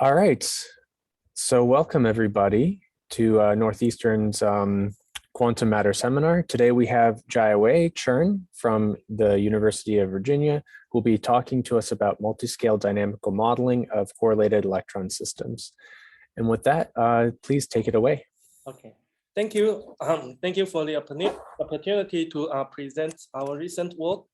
All right, so welcome everybody to Northeastern's Quantum Matter Seminar. Today we have Gia-Wei Chern from the University of Virginia, who will be talking to us about multiscale dynamical modeling of correlated electron systems. And with that, please take it away. Okay, thank you. Thank you for the opportunity to present our recent work.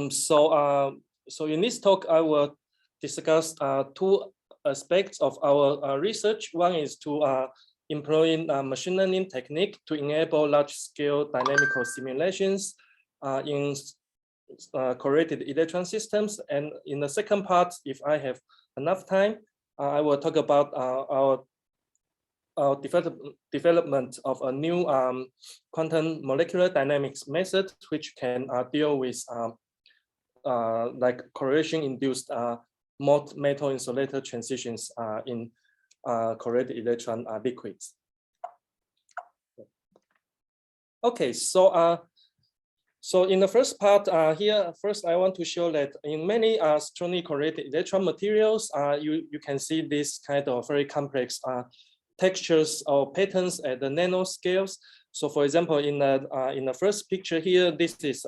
So in this talk, I will discuss two aspects of our research. One is to employing machine learning technique to enable large-scale dynamical simulations in correlated electron systems. And in the second part, if I have enough time, I will talk about our development of a new quantum molecular dynamics method, which can deal with like correlation-induced Mott metal insulator transitions in correlated electron liquids. Okay, so in the first part here, first I want to show that in many strongly correlated electron materials, you can see this kind of very complex textures or patterns at the nanoscales. So for example, in the first picture here, this is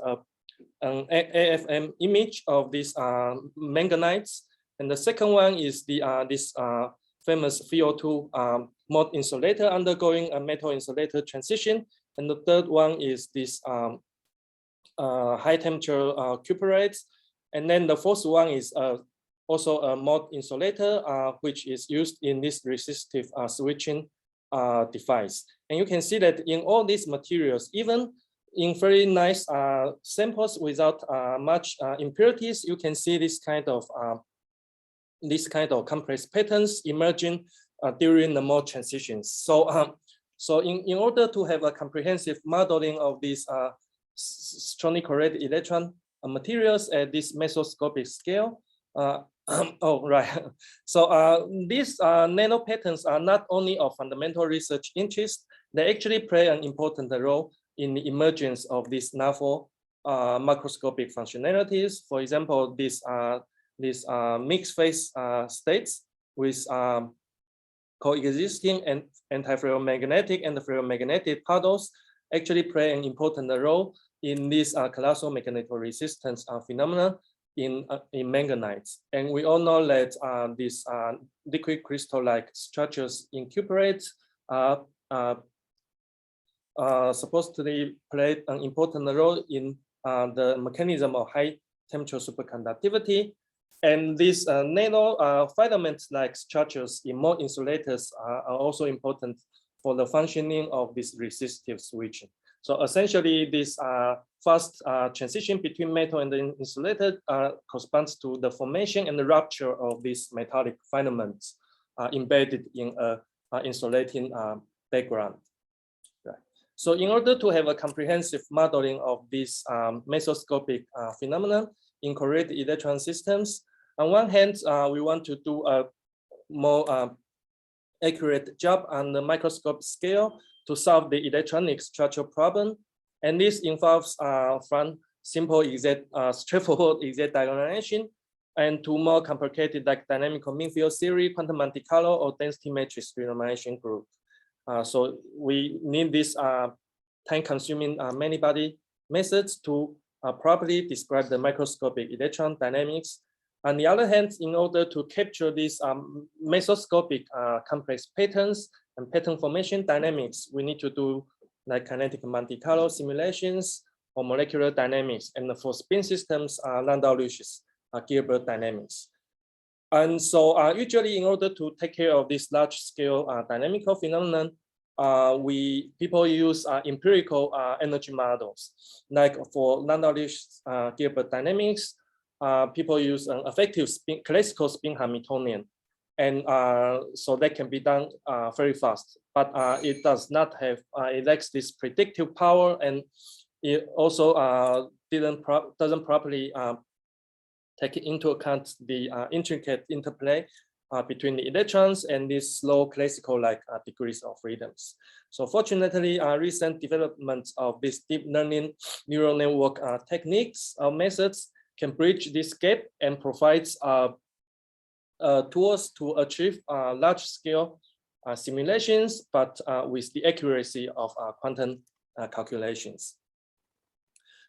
an AFM image of these manganites. And the second one is this famous VO2 Mott insulator undergoing a metal insulator transition. And the third one is this high temperature cuprates. And then the fourth one is also a Mott insulator, which is used in this resistive switching device. And you can see that in all these materials, even in very nice samples without much impurities, you can see this kind of complex patterns emerging during the Mott transitions. So, in order to have a comprehensive modeling of these strongly correlated electron materials at this mesoscopic scale, oh, right. So these nano patterns are not only of fundamental research interest, they actually play an important role in the emergence of these novel macroscopic functionalities. For example, these mixed phase states with coexisting and antiferromagnetic and ferromagnetic puddles actually play an important role in this colossal magnetoresistance phenomena in manganites. And we all know that these liquid crystal-like structures in cuprates are supposed to play an important role in the mechanism of high temperature superconductivity. And these nano filament-like structures in Mott insulators are also important for the functioning of this resistive switching. So essentially, this fast transition between metal and the insulator corresponds to the formation and the rupture of these metallic filaments embedded in an insulating background. Right. So in order to have a comprehensive modeling of this mesoscopic phenomenon in correlated electron systems, on one hand, we want to do a more accurate job on the microscope scale to solve the electronic structure problem. And this involves from simple straightforward exact diagonalization and to more complicated like dynamical mean field theory, quantum Monte Carlo, or density matrix renormalization group. So we need this time-consuming many-body methods to properly describe the microscopic electron dynamics. On the other hand, in order to capture these mesoscopic complex patterns and pattern formation dynamics, we need to do like kinetic Monte Carlo simulations or molecular dynamics, and for spin systems, Landau-Lüsch's Gilbert dynamics. And so usually in order to take care of this large-scale dynamical phenomenon, people use empirical energy models. Like for Landau-Lüsch's Gilbert dynamics, people use an effective classical spin Hamiltonian. And so that can be done very fast, but it does not have, it lacks this predictive power, and it also doesn't properly take into account the intricate interplay between the electrons and these slow classical-like degrees of freedoms. So fortunately, recent developments of these deep learning neural network techniques or methods can bridge this gap and provides tools to achieve large-scale simulations, but with the accuracy of quantum calculations.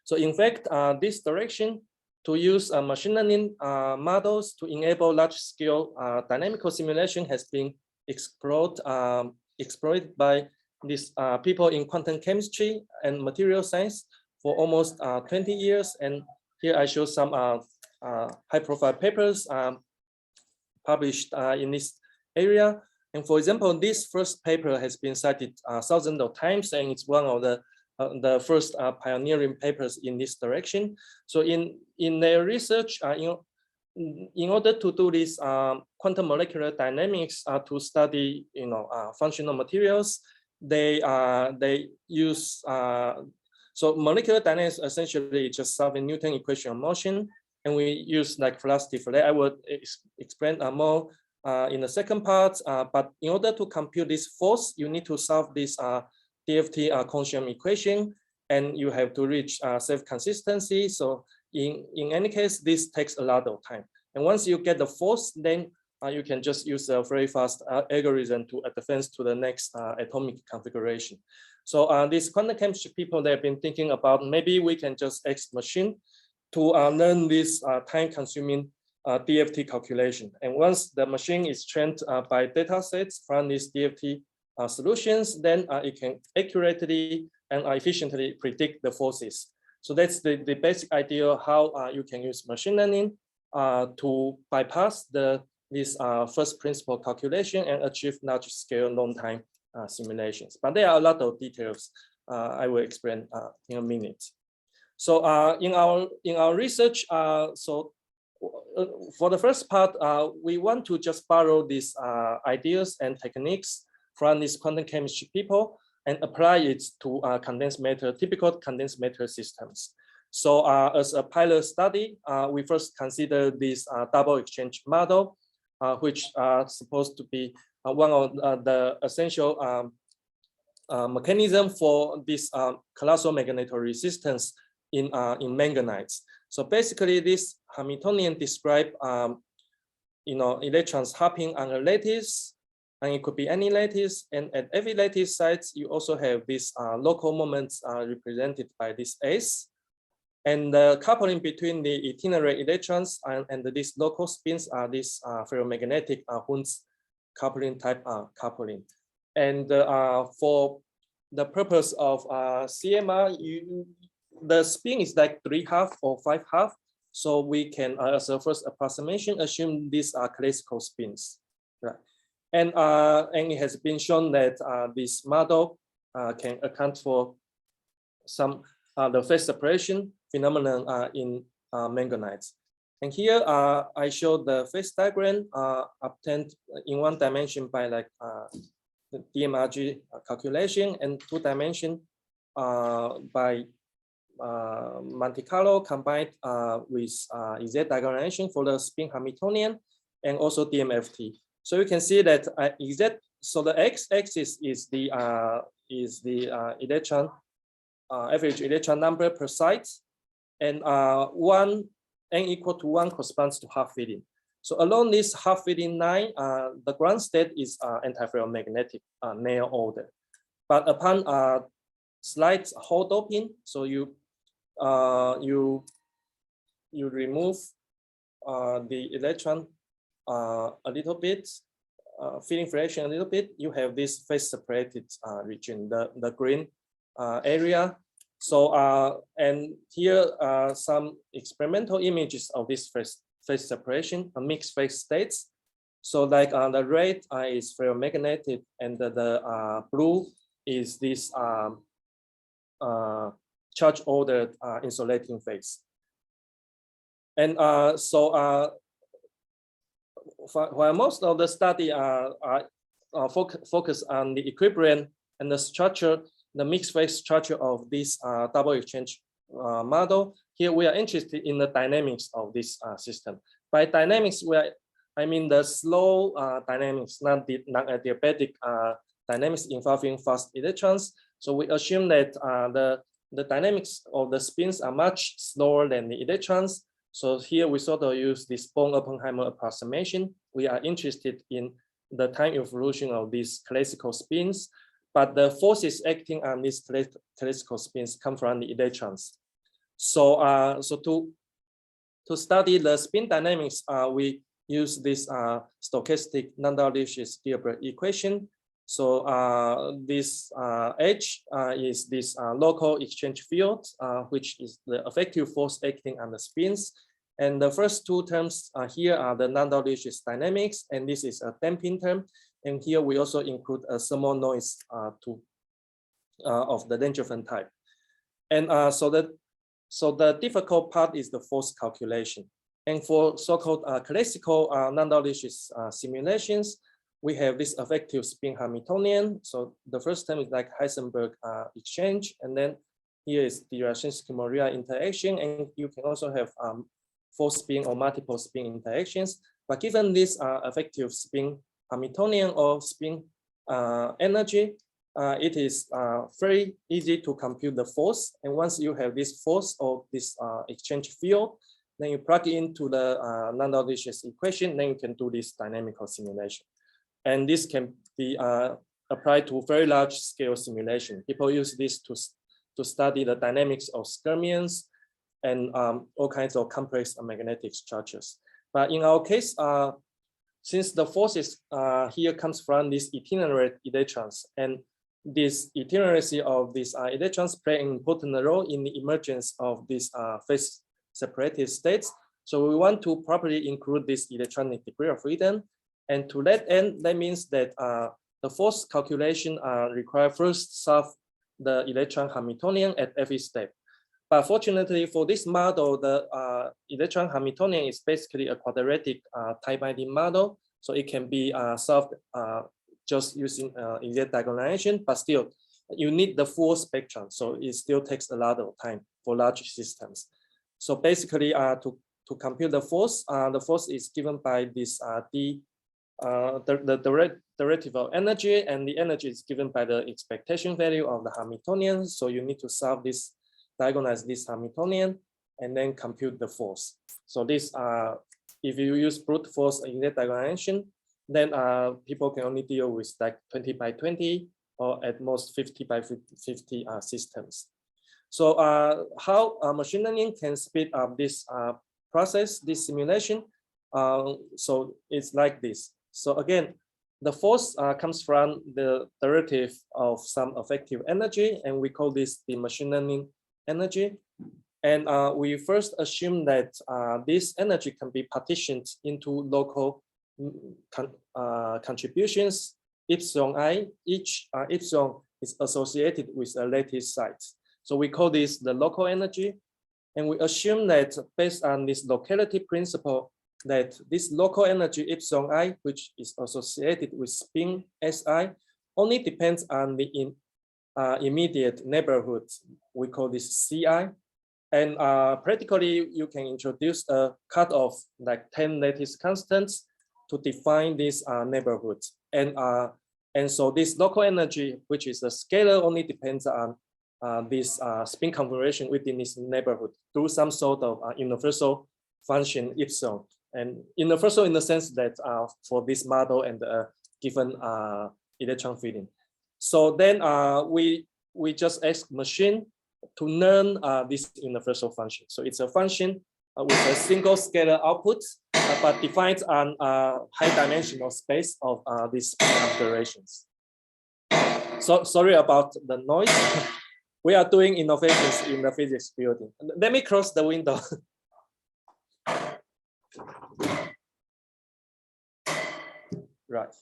So in fact, this direction to use machine learning models to enable large-scale dynamical simulation has been explored by these people in quantum chemistry and material science for almost 20 years. And here I show some high-profile papers published in this area. And for example, this first paper has been cited thousands of times, and it's one of the first pioneering papers in this direction. So in their research, in order to do this quantum molecular dynamics to study, functional materials, they use so molecular dynamics essentially just solving Newton equation of motion, and we use like velocity for that. I will explain more in the second part. But in order to compute this force, you need to solve this DFT Consortium equation, and you have to reach safe consistency. So in any case, this takes a lot of time. And once you get the force, then you can just use a very fast algorithm to advance to the next atomic configuration. So these quantum chemistry people, they've been thinking about maybe we can just X machine to learn this time-consuming DFT calculation. And once the machine is trained by data sets from these DFT solutions, then it can accurately and efficiently predict the forces. So that's the basic idea how you can use machine learning to bypass this first principle calculation and achieve large-scale long-time simulations. But there are a lot of details I will explain in a minute. So in our research, for the first part, we want to just borrow these ideas and techniques from these quantum chemistry people and apply it to condensed matter, typical condensed matter systems. So as a pilot study, we first consider this double exchange model, which are supposed to be one of the essential mechanism for this colossal magnetotic resistance in manganites. So basically, this Hamiltonian describe electrons hopping on a lattice, and it could be any lattice. And at every lattice site, you also have these local moments represented by this S. And the coupling between the itinerary electrons and these local spins are this ferromagnetic Hund's coupling type coupling. And for the purpose of CMR, the spin is like 3½ or 5½. So we can, as a first approximation, assume these are classical spins. Right? And it has been shown that this model can account for some the phase separation phenomenon in manganites. And here I show the phase diagram obtained in 1 dimension by like the DMRG calculation, and 2 dimension by Monte Carlo combined with Z diagonalization for the spin Hamiltonian and also DMFT. So you can see that so the x-axis is the electron average electron number per site, and n equal to 1 corresponds to half filling. So along this half filling line, the ground state is antiferromagnetic Néel order. But upon slight hole doping, so you remove the electron a little bit, filling fraction a little bit, you have this phase separated region, the green area. So and here are some experimental images of this phase separation, a mixed phase states. So like the red is ferromagnetic, and the blue is this charge ordered insulating phase. And while most of the study focus on the equilibrium and the structure, the mixed phase structure of this double exchange model, here we are interested in the dynamics of this system. By dynamics, I mean the slow dynamics, not the non-adiabatic dynamics involving fast electrons. So we assume that the dynamics of the spins are much slower than the electrons. So here we sort of use this Born-Oppenheimer approximation we are interested in the time evolution of these classical spins, but the forces acting on these classical spins come from the electrons. So, to study the spin dynamics, we use this stochastic non-Dirichlet Hilbert equation. So this H is this local exchange field, which is the effective force acting on the spins. And the first two terms here are the non-Dirichlet dynamics, and this is a damping term. And here we also include a thermal noise of the Langevin type. And so the difficult part is the force calculation. And for so-called classical non-Dirichlet simulations, we have this effective spin Hamiltonian. So the first term is like Heisenberg exchange, and then here is the Dirac-Moria interaction, and you can also have force spin or multiple spin interactions. But given this effective spin Hamiltonian or spin energy, it is very easy to compute the force. And once you have this force or this exchange field, then you plug into the non-Dirichlet equation, then you can do this dynamical simulation. And this can be applied to very large scale simulation. People use this to study the dynamics of skyrmions and all kinds of complex magnetic structures. But in our case, since the forces here comes from these itinerant electrons, and this itineracy of these electrons play an important role in the emergence of these phase separated states. So we want to properly include this electronic degree of freedom. And to that end, that means that the force calculation require first solve the electron Hamiltonian at every step. But fortunately for this model, the electron Hamiltonian is basically a quadratic time-binding model. So it can be solved just using exact diagonalization, but still you need the full spectrum. So it still takes a lot of time for large systems. So basically to compute the force is given by this the derivative of energy, and the energy is given by the expectation value of the Hamiltonian. So you need to solve this, diagonalize this Hamiltonian, and then compute the force. So this, if you use brute force in that diagonalization, then people can only deal with like 20 by 20 or at most 50 by 50 systems. So how machine learning can speed up this process, this simulation? So it's like this. So again, the force comes from the derivative of some effective energy, and we call this the machine learning energy. And we first assume that this energy can be partitioned into local contributions, epsilon I. Each epsilon is associated with a lattice size. So we call this the local energy. And we assume that based on this locality principle, that this local energy epsilon I, which is associated with spin Si, only depends on the immediate neighborhood. We call this Ci. And practically, you can introduce a cutoff like 10 lattice constants to define this neighborhood. And so this local energy, which is a scalar, only depends on this spin configuration within this neighborhood through some sort of universal function epsilon. And universal in the sense that for this model and given electron filling. So then we just ask machine to learn this universal function. So it's a function with a single scalar output, but defined on high dimensional space of these configurations. So sorry about the noise. We are doing innovations in the physics building. Let me close the window. Right.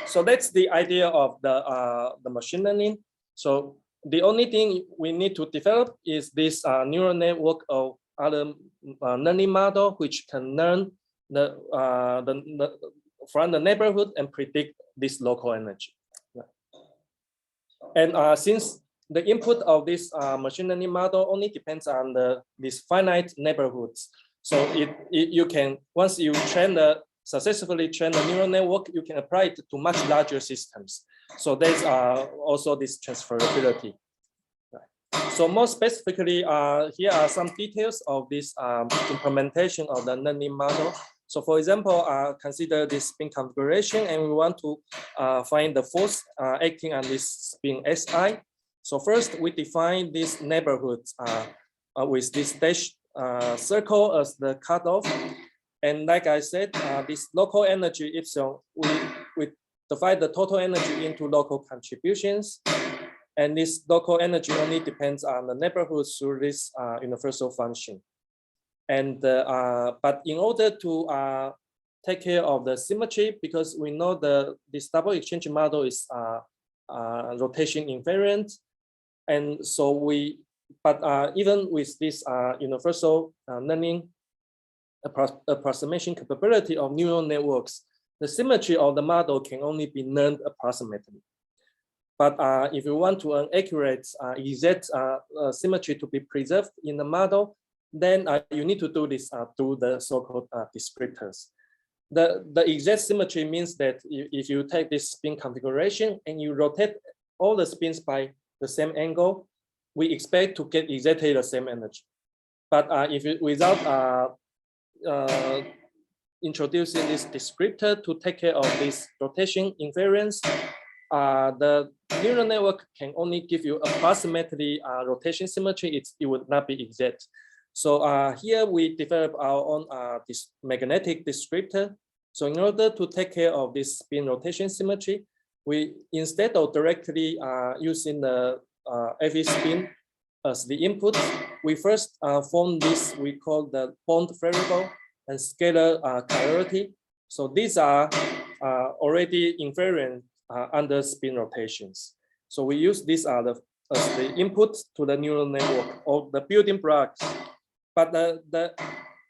So that's the idea of the machine learning. So the only thing we need to develop is this neural network of other learning model, which can learn from the neighborhood and predict this local energy. Right. And since the input of this machine learning model only depends on these finite neighborhoods, so you can, once you successfully train the neural network, you can apply it to much larger systems. So there's also this transferability. Right. So more specifically, here are some details of this implementation of the learning model. So for example, consider this spin configuration, and we want to find the force acting on this spin SI. So first, we define this neighborhood with this dash circle as the cutoff. And like I said, this local energy epsilon, we divide the total energy into local contributions. And this local energy only depends on the neighborhood through this universal function. And but in order to take care of the symmetry, because we know this double exchange model is rotation invariant, and so even with this universal learning approximation capability of neural networks, the symmetry of the model can only be learned approximately. But if you want to an accurate exact symmetry to be preserved in the model, then you need to do this through the so-called descriptors. The exact symmetry means that if you take this spin configuration and you rotate all the spins by the same angle, we expect to get exactly the same energy. But if you, without introducing this descriptor to take care of this rotation invariance, the neural network can only give you approximately rotation symmetry. It would not be exact. So here we develop our own this magnetic descriptor. So in order to take care of this spin rotation symmetry, we, instead of directly using the every spin as the input, we first form this we call the bond variable and scalar chirality. So these are already invariant under spin rotations. So we use these as the input to the neural network or the building blocks. But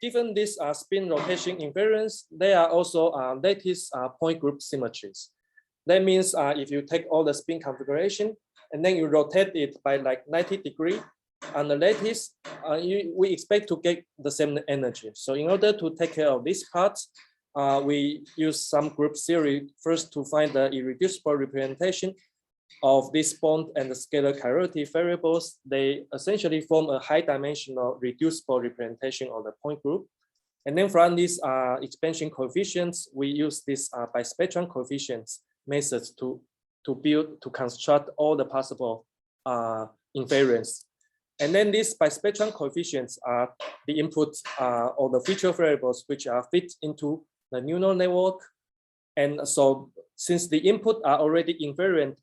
given this spin rotation invariance, they are also lattice point group symmetries. That means if you take all the spin configuration and then you rotate it by like 90 degrees on the lattice, we expect to get the same energy. So in order to take care of this part, we use some group theory first to find the irreducible representation of this bond and the scalar chirality variables. They essentially form a high dimensional reducible representation of the point group. And then from these expansion coefficients, we use this bispectrum coefficients methods to construct all the possible invariants. And then these bispectrum coefficients are the input or the feature variables which are fit into the neural network. And so since the input are already invariant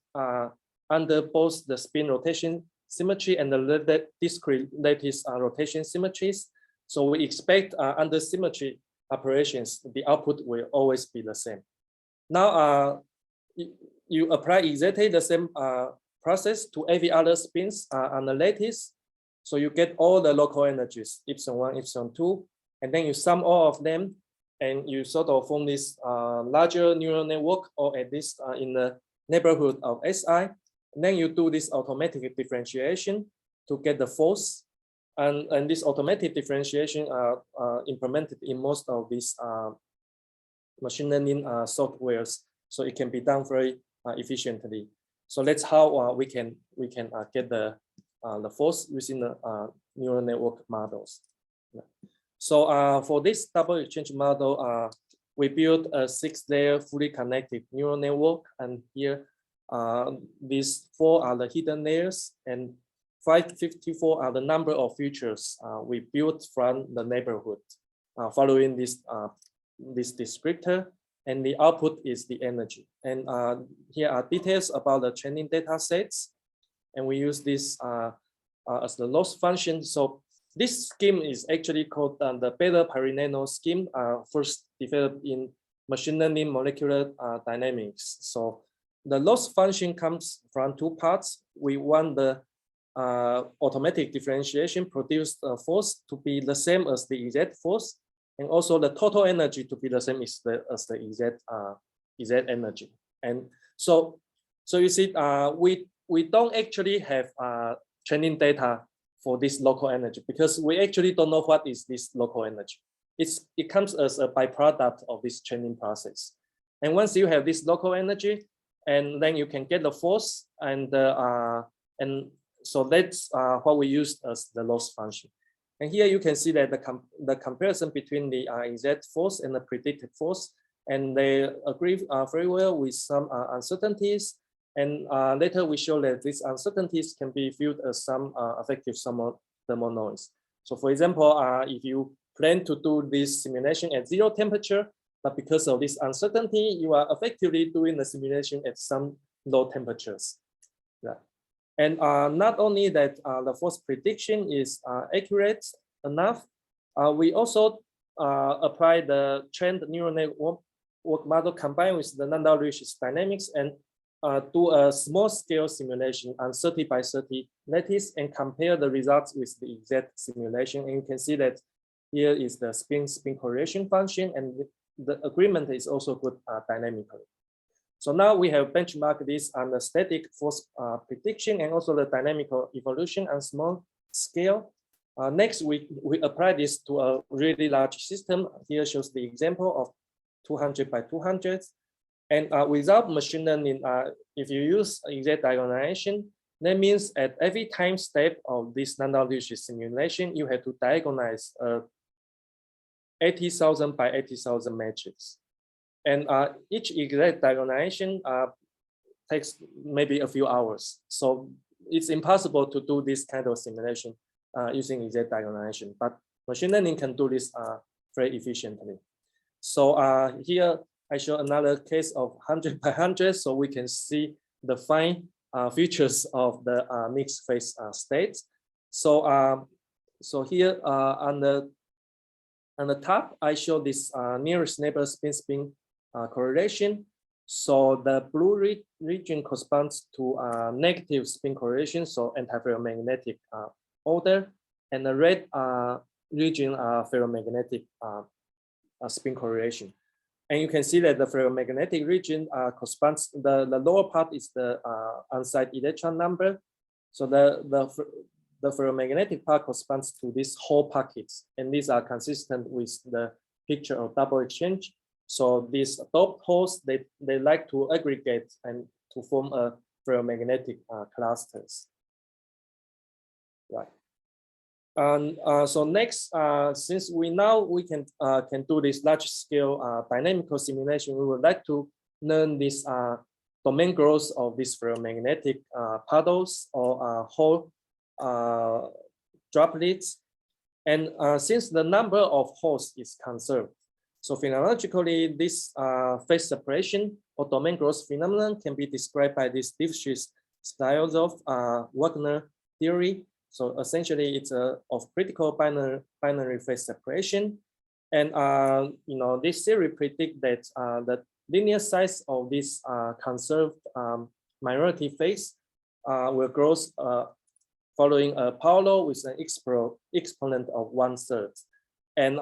under both the spin rotation symmetry and the discrete lattice rotation symmetries, so we expect under symmetry operations, the output will always be the same. Now, you apply exactly the same process to every other spins on the lattice. So you get all the local energies, epsilon 1, epsilon 2, and then you sum all of them, and you sort of form this larger neural network, or at least in the neighborhood of SI. And then you do this automatic differentiation to get the force. And this automatic differentiation are implemented in most of these machine learning softwares. So it can be done very efficiently. So that's how we can get the force within the neural network models. So for this double exchange model, we built a 6-layer fully connected neural network, and here these 4 are the hidden layers, and 554 are the number of features we built from the neighborhood following this descriptor, and the output is the energy. And here are details about the training data sets, and we use this as the loss function. So this scheme is actually called the beta-pyranano scheme, first developed in machine learning molecular dynamics. So the loss function comes from 2 parts. We want the automatic differentiation produced force to be the same as the exact force, and also the total energy to be the same as the exact energy. And so you see, we don't actually have training data for this local energy, because we actually don't know what is this local energy. It comes as a byproduct of this training process. And once you have this local energy, and then you can get the force, and so that's what we use as the loss function. And here you can see that the comparison between the exact force and the predicted force, and they agree very well with some uncertainties. And later we show that these uncertainties can be viewed as some effective thermal noise. So for example, if you plan to do this simulation at 0 temperature, but because of this uncertainty, you are effectively doing the simulation at some low temperatures. Yeah. And not only that the force prediction is accurate enough, we also apply the trained neural network model combined with the non-Lewis dynamics and do a small scale simulation on 30 by 30 lattice and compare the results with the exact simulation. And you can see that here is the spin correlation function, and the agreement is also good dynamically. So now we have benchmarked this on the static force prediction and also the dynamical evolution on small scale. Next, we apply this to a really large system. Here shows the example of 200 by 200. And without machine learning, if you use exact diagonalization, that means at every time step of this non-Lewis simulation, you have to diagonalize 80,000 by 80,000 matrix. And each exact diagonalization takes maybe a few hours. So it's impossible to do this kind of simulation using exact diagonalization, but machine learning can do this very efficiently. So here I show another case of 100 by 100, so we can see the fine features of the mixed phase states. So so here on the top, I show this nearest neighbor spin-spin correlation. So the blue region corresponds to negative spin correlation, so anti-ferromagnetic order, and the red region ferromagnetic spin correlation. And you can see that the ferromagnetic region corresponds, the lower part is the on-site electron number. So the ferromagnetic part corresponds to these whole pockets, and these are consistent with the picture of double exchange. So these doped holes, they like to aggregate and to form a ferromagnetic clusters. Right. And so next, since we can do this large scale dynamical simulation, we would like to learn this domain growth of these ferromagnetic puddles or whole droplets. And since the number of holes is conserved, so phenomenologically, this phase separation or domain growth phenomenon can be described by this diffuse styles of Wagner theory. So essentially, it's of critical binary phase separation, and this theory predicts that the linear size of this conserved minority phase will grow following a power law with an exponent of 1/3. And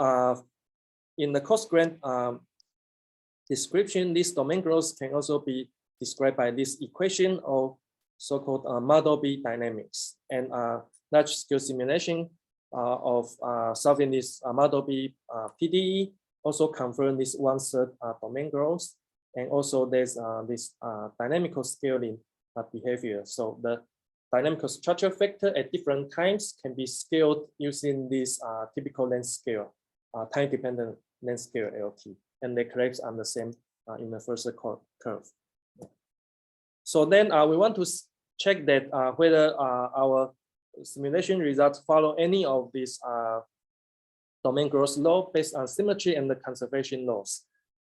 in the coarse-grained description, this domain growth can also be described by this equation of so-called model B dynamics. And large-scale simulation of solving this model B PDE also confirm this 1/3 domain growth. And also there's this dynamical scaling behavior. So the dynamical structure factor at different times can be scaled using this typical length scale, time-dependent length scale LT, and they collapse on the same universal curve. So then we want to check that whether our simulation results follow any of these domain growth law based on symmetry and the conservation laws.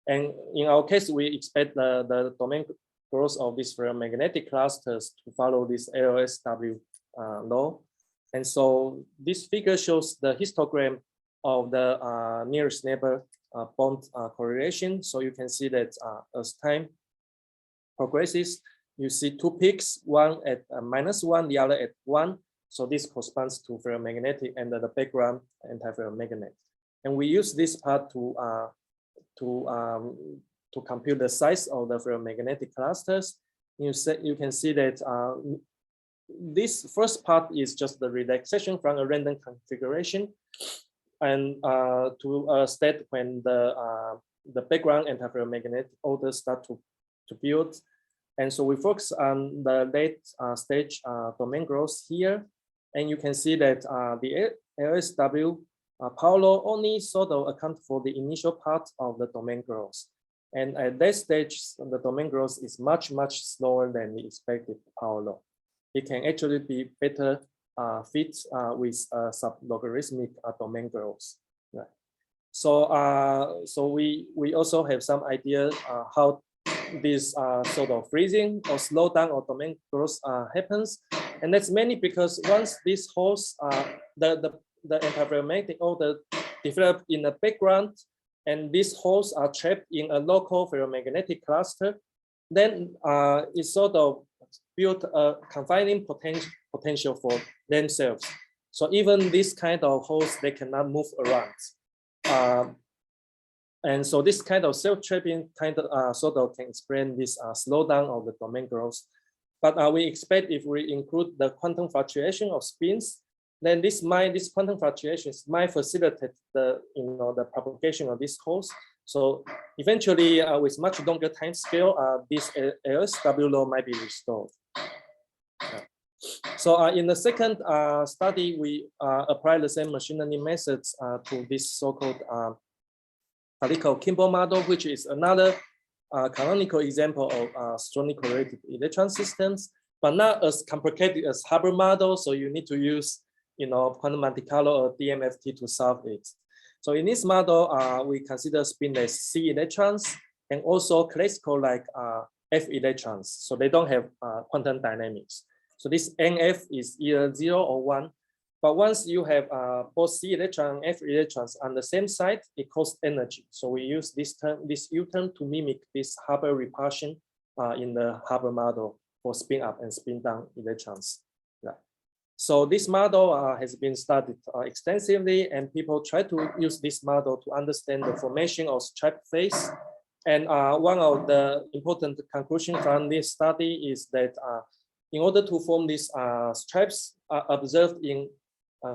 And in our case, we expect the domain growth of these ferromagnetic clusters to follow this LSW law. And so this figure shows the histogram of the nearest neighbor bond correlation. So you can see that as time progresses, you see two peaks, one at -1, the other at 1. So this corresponds to ferromagnetic and the background anti-ferromagnet. And we use this part to compute the size of the ferromagnetic clusters. You can see that this first part is just the relaxation from a random configuration, and to a state when the background anti-ferromagnetic order start to build. And so we focus on the late stage domain growth here. And you can see that the LSW power law only sort of account for the initial part of the domain growth. And at that stage, the domain growth is much, much slower than the expected power law. It can actually be better fit with sub-logarithmic domain growth. Right. So, so we also have some idea how this sort of freezing or slowdown of domain growth happens. And that's mainly because once these holes, the antiferromagnetic order develop in the background, and these holes are trapped in a local ferromagnetic cluster, then it sort of built a confining potential for themselves. So even this kind of holes, they cannot move around. And so this kind of self-trapping kind of sort of can explain this slowdown of the domain growth. But we expect if we include the quantum fluctuation of spins, then this quantum fluctuations might facilitate the the propagation of these holes. So eventually, with much longer time scale, this LSW law might be restored. So in the second study, we apply the same machine learning methods to this so-called Falicov-Kimball model, which is another canonical example of strongly correlated electron systems, but not as complicated as Hubbard model. So you need to use quantum Monte Carlo or DMFT to solve it. So in this model, we consider spinless C electrons and also classical like F electrons. So they don't have quantum dynamics. So this NF is either 0 or 1. But once you have both C electron and F electrons on the same side, it costs energy. So we use this term, this U term, to mimic this Hubbard repulsion in the Hubbard model for spin up and spin down electrons. Yeah. So this model has been studied extensively, and people try to use this model to understand the formation of stripe phase. And one of the important conclusions from this study is that in order to form these stripes observed in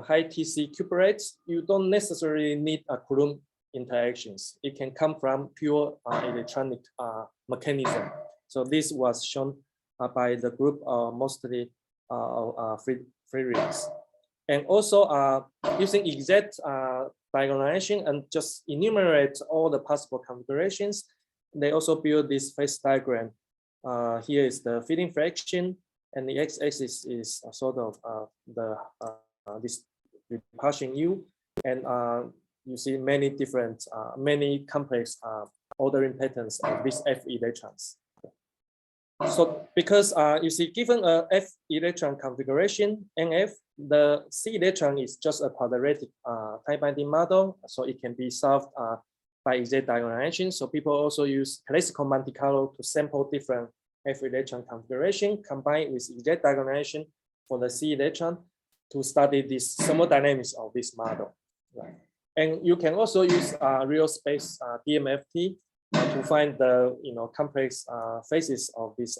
high TC cuprates, you don't necessarily need Coulomb interactions. It can come from pure electronic mechanism. So this was shown by the group mostly free rings. And also using exact diagonalization and just enumerate all the possible configurations, they also build this phase diagram. Here is the fitting fraction, and the x-axis is sort of this repulsion U, and you see many different, many complex ordering patterns of these F electrons. So because you see, given a F electron configuration, NF, the C electron is just a quadratic time binding model, so it can be solved by exact diagonalization. So people also use classical Monte Carlo to sample different F electron configuration combined with exact diagonalization for the C electron to study this thermodynamics of this model. Right. And you can also use real space DMFT to find the complex phases of this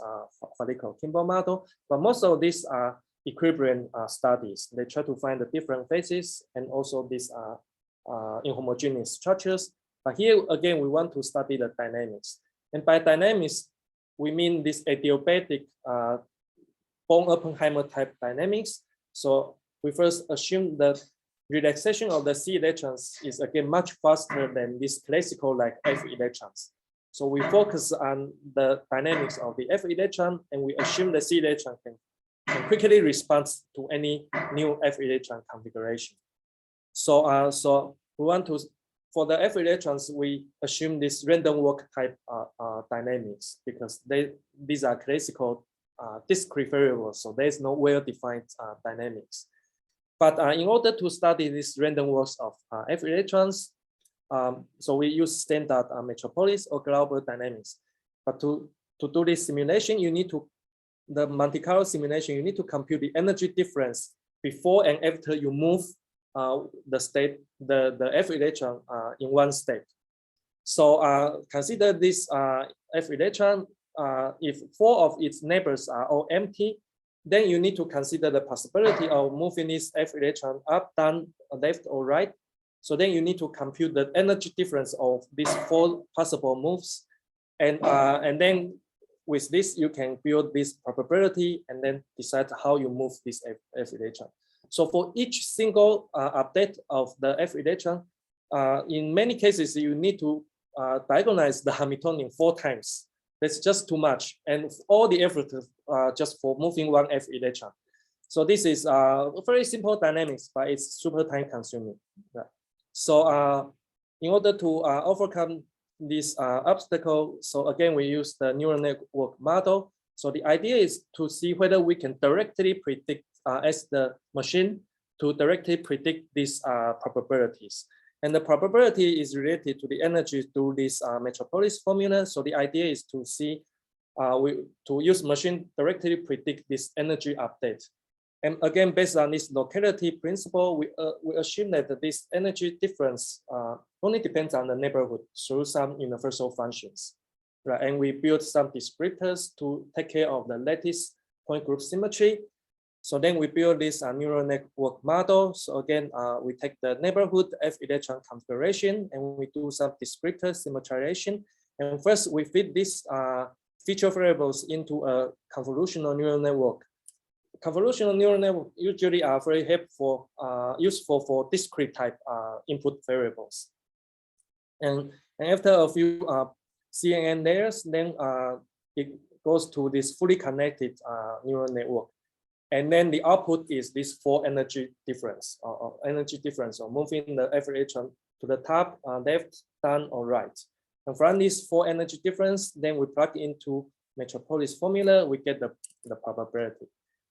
Falicov-Kimball model. But most of these are equilibrium studies. They try to find the different phases and also these inhomogeneous structures. But here again, we want to study the dynamics. And by dynamics, we mean this adiabatic Born-Oppenheimer type dynamics. So we first assume that relaxation of the C electrons is again much faster than this classical like F electrons. So we focus on the dynamics of the F electron, and we assume the C electron can quickly respond to any new F electron configuration. So so we want to, for the F electrons, we assume this random walk type dynamics because these are classical discrete variables, so there is no well-defined dynamics. But in order to study these random walks of F electrons, so we use standard metropolis or global dynamics. But to do this simulation, you need to, the Monte Carlo simulation, you need to compute the energy difference before and after you move the state, the F electron in one state. So consider this F electron, if 4 of its neighbors are all empty, then you need to consider the possibility of moving this F electron up, down, left, or right. So then you need to compute the energy difference of these 4 possible moves. And then with this, you can build this probability and then decide how you move this F electron. So for each single update of the F electron, in many cases, you need to diagonalize the Hamiltonian 4 times. That's just too much. And all the effort just for moving one F electron. So this is very simple dynamics, but it's super time consuming. Yeah. So in order to overcome this obstacle, so again, we use the neural network model. So the idea is to see whether we can directly predict, as the machine, to directly predict these probabilities. And the probability is related to the energy through this Metropolis formula. So the idea is to see, to use machine directly predict this energy update. And again, based on this locality principle, we assume that this energy difference only depends on the neighborhood through some universal functions. Right? And we build some descriptors to take care of the lattice point group symmetry. So then we build this neural network model. So again, we take the neighborhood F electron configuration and we do some descriptor symmetrization. And first we feed these feature variables into a convolutional neural network. Convolutional neural network usually are very helpful, useful for discrete type input variables. And after a few CNN layers, then it goes to this fully connected neural network. And then the output is this 4 energy difference, or moving the F electron to the top, left, down, or right. And from this 4 energy difference, then we plug into Metropolis formula, we get the probability.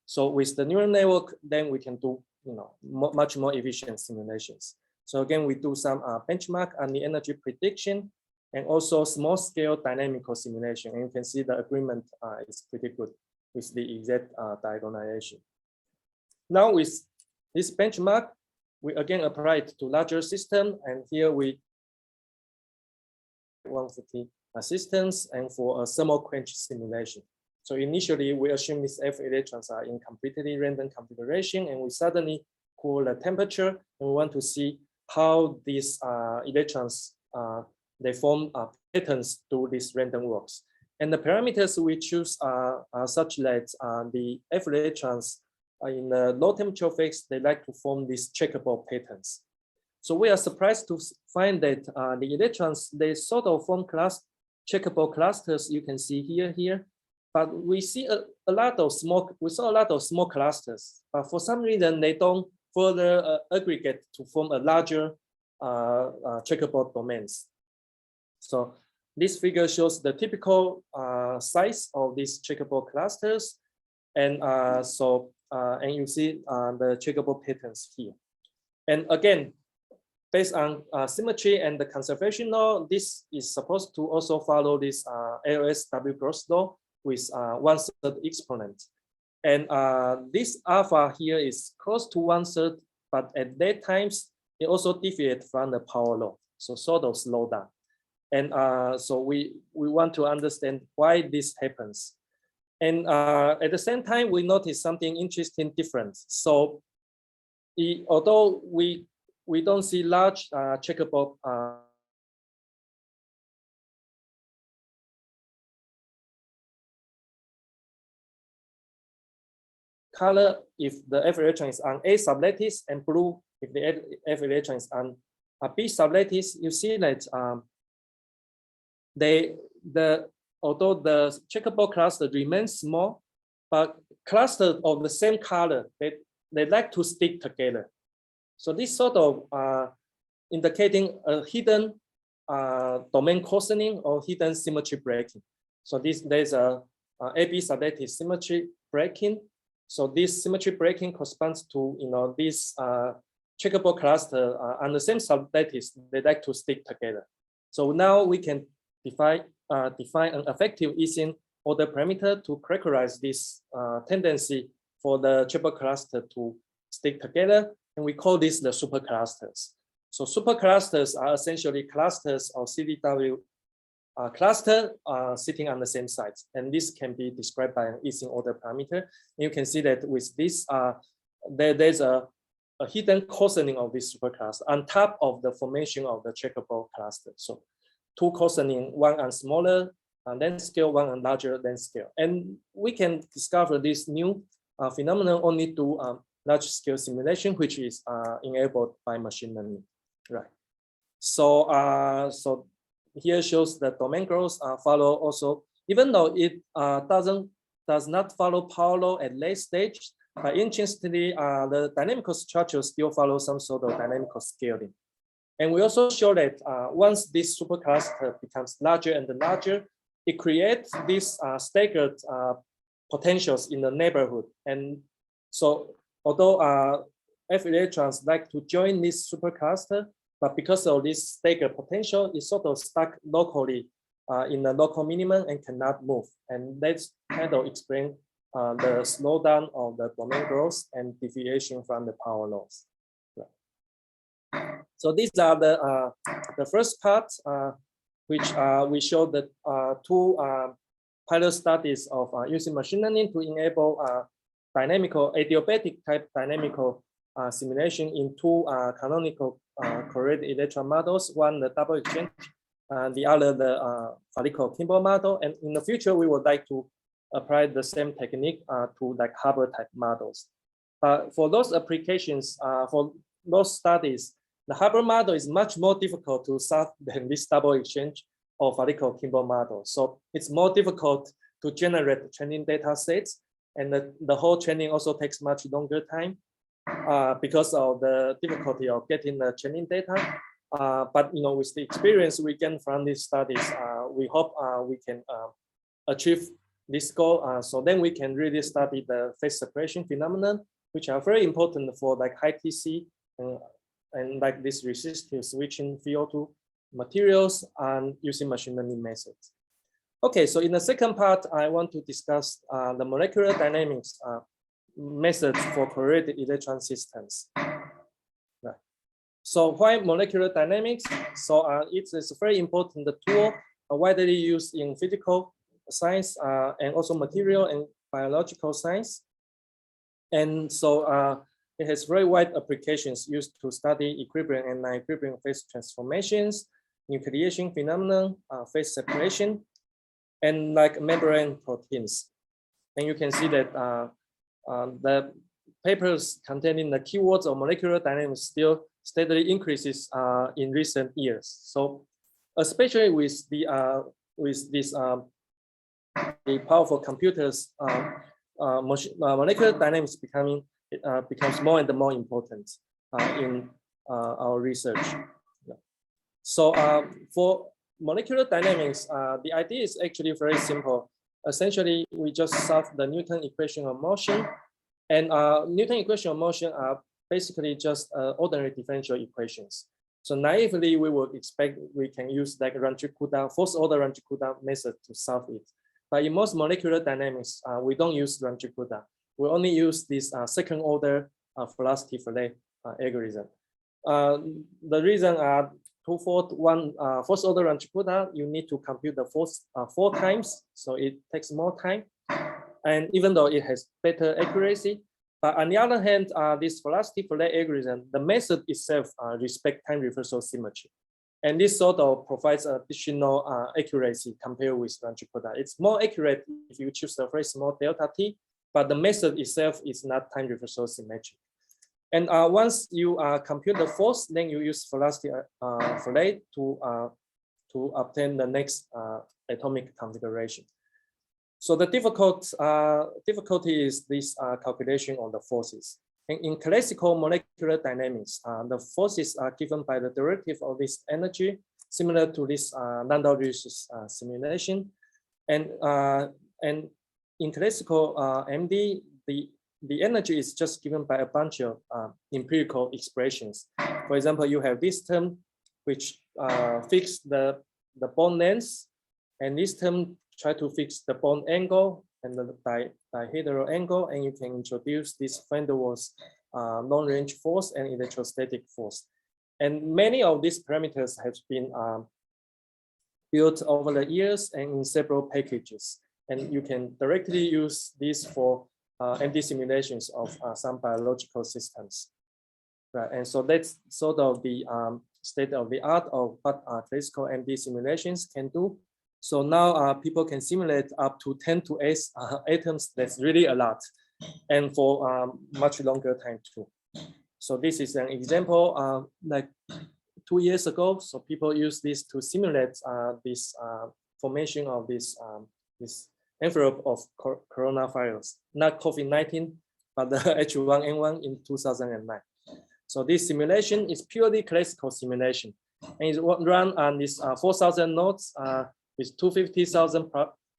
So with the neural network, then we can do much more efficient simulations. So again, we do some benchmark on the energy prediction and also small scale dynamical simulation. And you can see the agreement is pretty good with the exact diagonalization. Now with this benchmark, we again apply it to larger system, and here we 150 systems and for a thermal quench simulation. So initially we assume these F electrons are in completely random configuration, and we suddenly cool the temperature, and we want to see how these electrons they form patterns through these random walks. And the parameters we choose are such that the F electrons in the low temperature phase, they like to form these checkable patterns. So we are surprised to find that the electrons, they sort of form checkable clusters. You can see here, but we see a lot of small clusters. But for some reason, they don't further aggregate to form a larger checkable domains. So this figure shows the typical size of these checkable clusters, and and you see the checkable patterns here. And again, based on symmetry and the conservation law, this is supposed to also follow this ALS-W gross law with 1/3 exponent. And this alpha here is close to 1/3, but at that times it also deviates from the power law, so sort of slow down. And so we want to understand why this happens. And at the same time, we notice something interesting different. So although we don't see large checkable color if the F electron is on A sublattice, and blue if the F electron is on a B sublattice, you see that although the checkable cluster remains small, but clusters of the same color, they like to stick together. So this sort of indicating a hidden domain coarsening or hidden symmetry breaking. So there's a AB sublattice symmetry breaking. So this symmetry breaking corresponds to this checkable cluster on the same sublattice. They like to stick together. So now we can define an effective Ising order parameter to characterize this tendency for the checkable cluster to stick together, and we call this the superclusters. So superclusters are essentially clusters of CDW cluster sitting on the same sites, and this can be described by an Ising order parameter. And you can see that with this, there's a hidden coarsening of this supercluster on top of the formation of the checkable cluster. So 2 coarsening, 1 on smaller length scale, 1 on larger length scale. And we can discover this new phenomenon only through large-scale simulation, which is enabled by machine learning, right? So, so here shows the domain growth follow also, even though it does not follow power law at late stage, but interestingly, the dynamical structure still follows some sort of dynamical scaling. And we also show that once this supercluster becomes larger and larger, it creates these staggered potentials in the neighborhood. And so although F electrons like to join this supercluster, but because of this staggered potential, it's sort of stuck locally in the local minimum and cannot move. And that's kind of explain the slowdown of the domain growth and deviation from the power laws. So these are the first part, which we showed that two pilot studies of using machine learning to enable dynamical adiabatic type dynamical simulation in two canonical correlated electron models, one the double exchange, the other the Falicov-Kimball model. And in the future, we would like to apply the same technique to like Hubbard-type models. For those applications, for those studies, the Hubbard model is much more difficult to solve than this double exchange or Falicov-Kimball model. So it's more difficult to generate training data sets, and the whole training also takes much longer time because of the difficulty of getting the training data. But with the experience we gain from these studies, we hope we can achieve this goal. So then we can really study the phase separation phenomenon, which are very important for like high TC and like this resistive switching VO2 materials and using machine learning methods. Okay, so in the second part, I want to discuss the molecular dynamics methods for correlated electron systems. Right. So why molecular dynamics? So it is a very important tool widely used in physical science and also material and biological science. And so it has very wide applications used to study equilibrium and non-equilibrium phase transformations, nucleation phenomenon, phase separation, and like membrane proteins. And you can see that the papers containing the keywords of molecular dynamics still steadily increases in recent years. So especially with this the powerful computers, molecular dynamics becomes more and more important in our research. So for molecular dynamics, the idea is actually very simple. Essentially, we just solve the Newton equation of motion, and Newton equation of motion are basically just ordinary differential equations. So naively, we would expect we can use like Ranji-Kudai, first order Ranji-Kudai method to solve it. But in most molecular dynamics, we don't use Ranji-Kudai. We only use this second order velocity Fillet algorithm. The reason are twofold. One, first order Ranji-Kudai, you need to compute the force 4 times, so it takes more time. And even though it has better accuracy, but on the other hand, this velocity Fillet algorithm, the method itself respects time reversal symmetry. And this sort of provides additional accuracy compared with Ranji-Kudai. It's more accurate if you choose a very small delta t, but the method itself is not time reversal symmetric. And once you compute the force, then you use velocity Fillet to obtain the next atomic configuration. So the difficulty is this calculation of the forces. And in classical molecular dynamics, the forces are given by the derivative of this energy, similar to this Landau-Rios simulation. And in classical MD, the energy is just given by a bunch of empirical expressions. For example, you have this term which fix the bond length, and this term try to fix the bond angle and the dihedral angle, and you can introduce this van der Waals long-range force and electrostatic force. And many of these parameters have been built over the years and in several packages. And you can directly use this for MD simulations of some biological systems. Right, and so that's sort of the state of the art of what classical MD simulations can do. So now people can simulate up to 10 to 8 atoms. That's really a lot. and for much longer time too. So this is an example like 2 years ago. So people use this to simulate this formation of this envelope of coronavirus, not COVID-19, but the H1N1 in 2009. So this simulation is purely classical simulation, and it's run on this 4,000 nodes with 250,000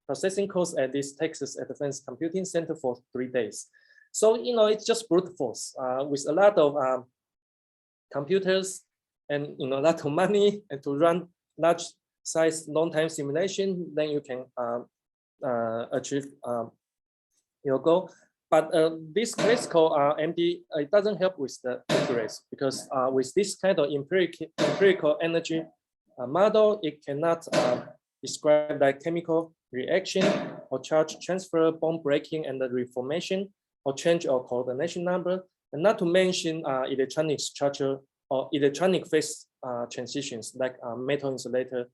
processing cores at this Texas Advanced Computing Center for 3 days. So, it's just brute force with a lot of computers and, a lot of money, and to run large size long-time simulation, then you can achieve your goal. But this classical MD, it doesn't help with the accuracy, because with this kind of empirical energy model, it cannot describe like chemical reaction or charge transfer, bond breaking, and the reformation, or change of coordination number, and not to mention electronic structure or electronic phase transitions, like metal insulator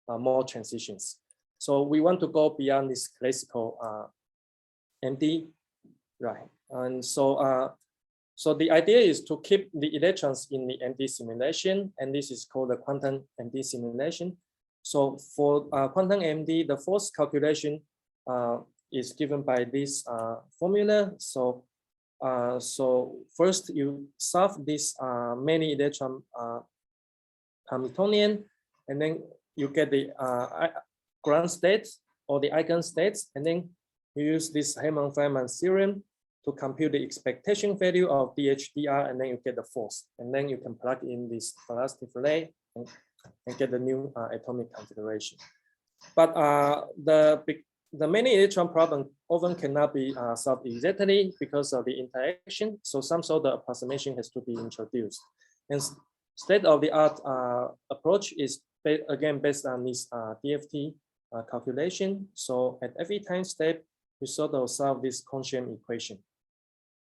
Mott transitions. So we want to go beyond this classical MD. Right, and so the idea is to keep the electrons in the MD simulation, and this is called the quantum MD simulation. So for quantum MD, the force calculation is given by this formula. So first you solve this many electron Hamiltonian, and then you get the ground states or the eigenstates, and then you use this Hammond-Feynman theorem to compute the expectation value of dHdr, and then you get the force. And then you can plug in this velocity relay and get the new atomic configuration. But the many electron problem often cannot be solved exactly because of the interaction. So some sort of approximation has to be introduced. And state-of-the-art approach is again based on this DFT calculation. So at every time step, you sort of solve this Quench equation,